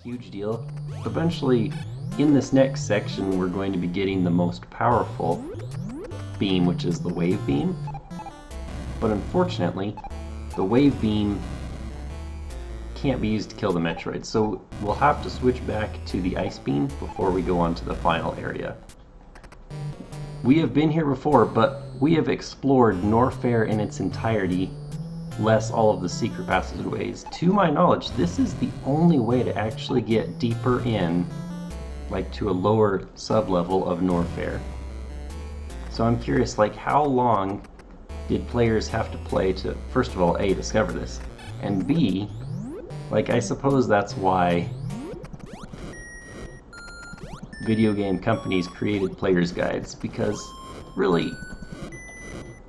huge deal. Eventually, in this next section, we're going to be getting the most powerful beam, which is the wave beam. But unfortunately, the wave beam can't be used to kill the Metroid, so we'll have to switch back to the ice beam before we go on to the final area. We have been here before, but we have explored Norfair in its entirety, less all of the secret passageways. To my knowledge, this is the only way to actually get deeper in, like to a lower sub-level of Norfair. So I'm curious, like, how long did players have to play to, first of all, A, discover this, and B, like, I suppose that's why video game companies created player's guides, because really,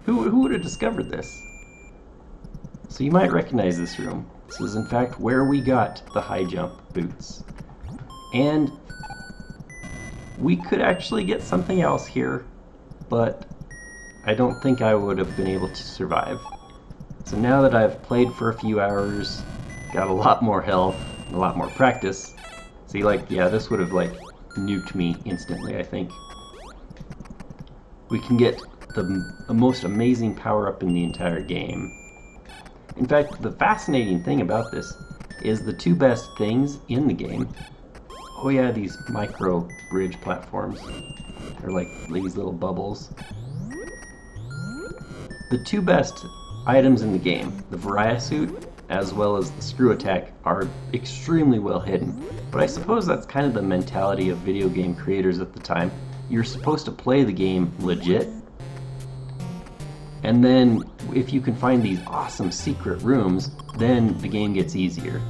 who would have discovered this? So you might recognize this room. This is in fact where we got the high jump boots. And we could actually get something else here, but I don't think I would have been able to survive. So now that I've played for a few hours, got a lot more health, a lot more practice, see, like, yeah, this would have, like, nuked me instantly, I think. We can get the most amazing power-up in the entire game. In fact, the fascinating thing about this is the two best things in the game. Oh yeah, these micro bridge platforms. They're like these little bubbles. The two best items in the game, the Varia suit as well as the screw attack, are extremely well hidden. But I suppose that's kind of the mentality of video game creators at the time. You're supposed to play the game legit, and then if you can find these awesome secret rooms, then the game gets easier.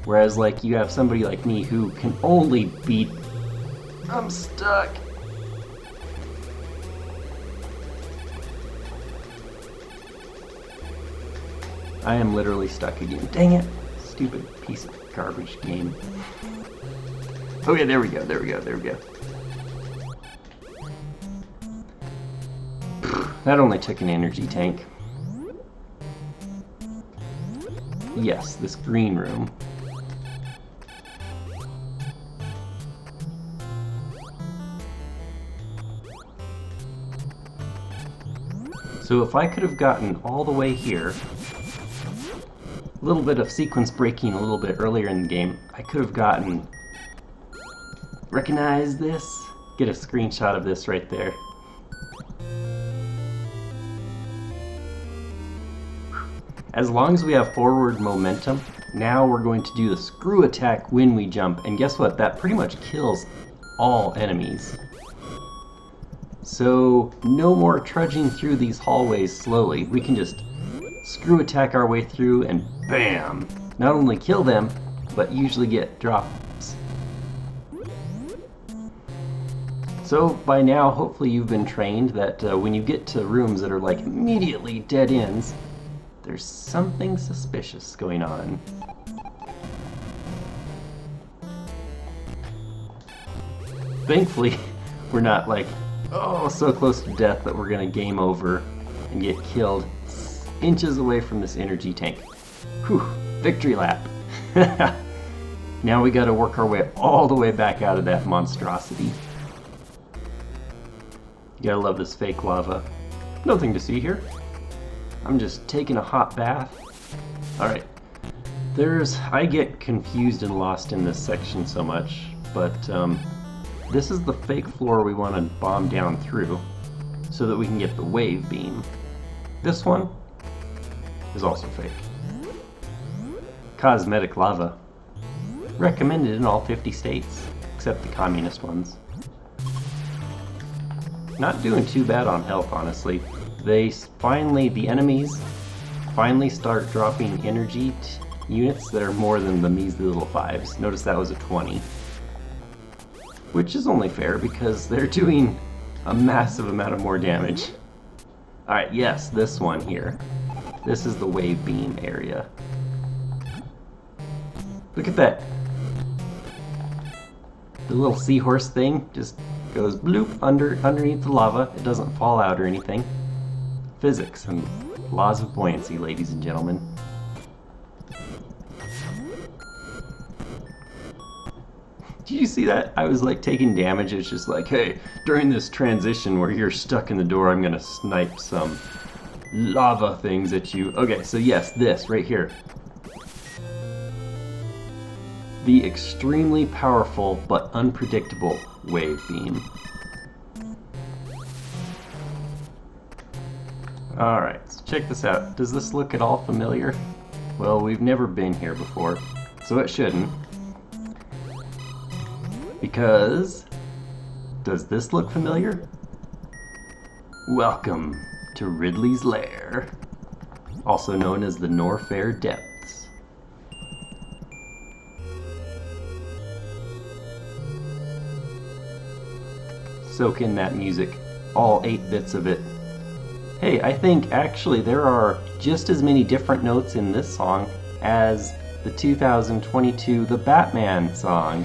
Whereas, like, you have somebody like me who can only beat... I'm stuck! I am literally stuck again. Dang it! Stupid piece of garbage game. Okay, there we go, there we go, there we go. That only took an energy tank. Yes, this green room. So if I could have gotten all the way here, a little bit of sequence breaking a little bit earlier in the game, I could have gotten... Recognize this? Get a screenshot of this right there. As long as we have forward momentum, now we're going to do the screw attack when we jump, and guess what? That pretty much kills all enemies. So no more trudging through these hallways slowly. We can just screw attack our way through and bam! Not only kill them, but usually get drops. So by now, hopefully you've been trained that when you get to rooms that are like immediately dead ends, there's something suspicious going on. Thankfully, we're not like, oh, so close to death that we're gonna game over and get killed inches away from this energy tank. Whew, victory lap. Now we gotta work our way all the way back out of that monstrosity. You gotta love this fake lava. Nothing to see here. I'm just taking a hot bath. Alright. I get confused and lost in this section so much, but this is the fake floor we want to bomb down through so that we can get the wave beam. This one is also fake. Cosmetic lava. Recommended in all 50 states, except the communist ones. Not doing too bad on health, honestly. The enemies finally start dropping energy units that are more than the measly little 5s. Notice that was a 20. Which is only fair because they're doing a massive amount of more damage. Alright, yes, this one here. This is the wave beam area. Look at that. The little seahorse thing just goes bloop underneath the lava. It doesn't fall out or anything. Physics and laws of buoyancy, ladies and gentlemen. Did you see that? I was like taking damage. It's just like, hey, during this transition where you're stuck in the door, I'm gonna snipe some lava things at you. Okay, so yes, this right here. The extremely powerful but unpredictable wave beam. Alright, so check this out. Does this look at all familiar? Well, we've never been here before, so it shouldn't. Because, does this look familiar? Welcome to Ridley's Lair, also known as the Norfair Depths. Soak in that music, all 8 bits of it. Hey, I think actually there are just as many different notes in this song as the 2022 The Batman song.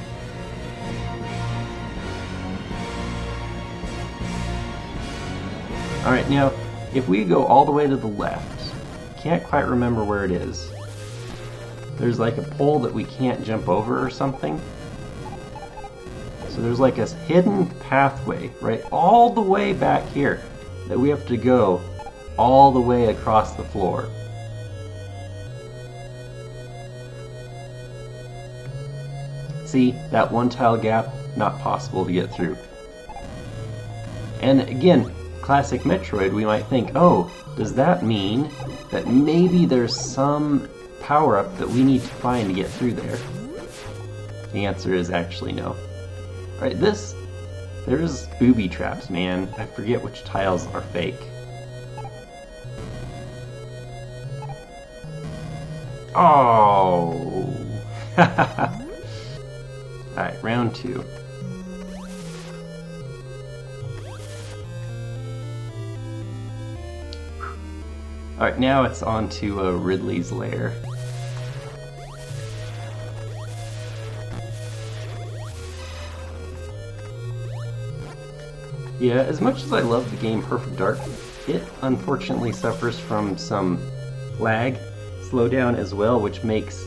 Alright, now, if we go all the way to the left, can't quite remember where it is. There's like a pole that we can't jump over or something. So there's like a hidden pathway, right, all the way back here that we have to go all the way across the floor. See, that one tile gap, not possible to get through. And again, classic Metroid, we might think, oh, does that mean that maybe there's some power-up that we need to find to get through there? The answer is actually no. Alright, there's booby traps, man. I forget which tiles are fake. Oh! Alright, round 2. Alright, now it's on to Ridley's Lair. Yeah, as much as I love the game Perfect Dark, it unfortunately suffers from some lag, slowdown as well, which makes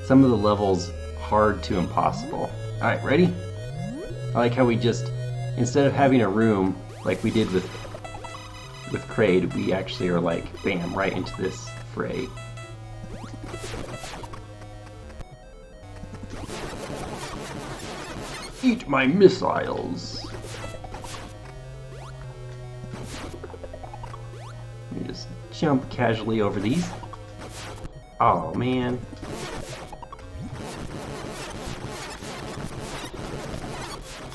some of the levels hard to impossible. Alright, ready? I like how we just, instead of having a room like we did with Kraid, we actually are like, bam, right into this fray. Eat my missiles! Let me just jump casually over these. Oh man.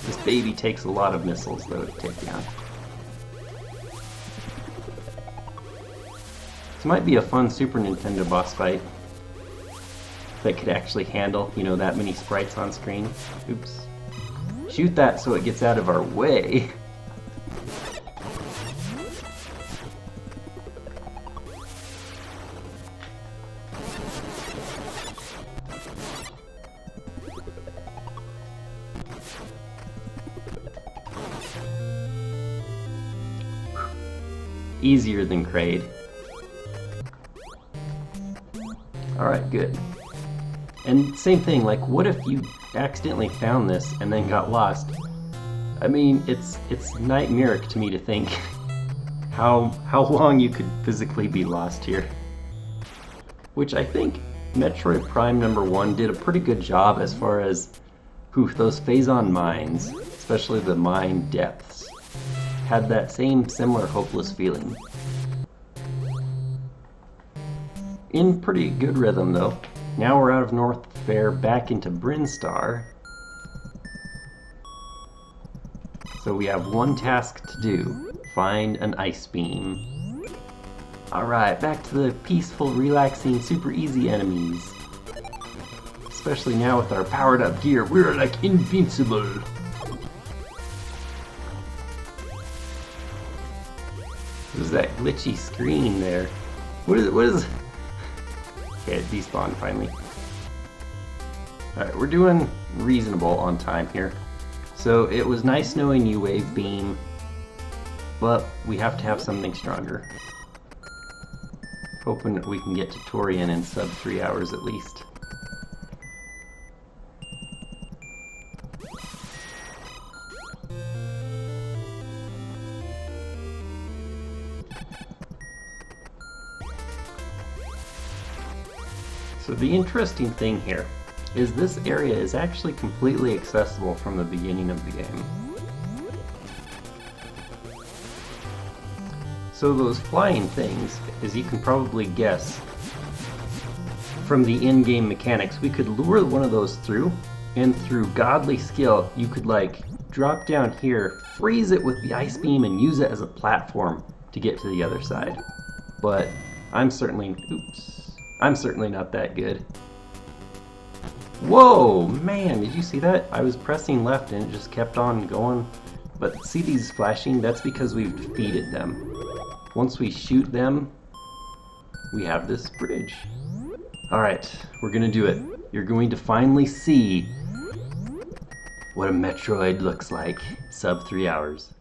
This baby takes a lot of missiles though to take down. This might be a fun Super Nintendo boss fight that could actually handle, you know, that many sprites on screen. Oops. Shoot that so it gets out of our way. Easier than Kraid. Alright, good. And same thing, like, what if you accidentally found this and then got lost? I mean, it's nightmaric to me to think how long you could physically be lost here. Which I think Metroid Prime #1 did a pretty good job as far as those phase-on mines, especially the mine depths, had that same similar hopeless feeling. In pretty good rhythm though. Now we're out of Norfair back into Brinstar. So we have one task to do. Find an ice beam. Alright, back to the peaceful, relaxing, super easy enemies. Especially now with our powered up gear, we're like invincible. What is that glitchy screen there? What is Okay, it despawned finally. Alright, we're doing reasonable on time here. So it was nice knowing you, Wave Beam, but we have to have something stronger. Hoping that we can get to Torian in sub 3 hours at least. So the interesting thing here is this area is actually completely accessible from the beginning of the game. So those flying things, as you can probably guess from the in-game mechanics, we could lure one of those through, and through godly skill, you could like drop down here, freeze it with the ice beam, and use it as a platform to get to the other side. But I'm certainly not that good. Whoa, man, did you see that? I was pressing left and it just kept on going. But see these flashing? That's because we've defeated them. Once we shoot them, we have this bridge. Alright, we're gonna do it. You're going to finally see what a Metroid looks like. Sub 3 hours.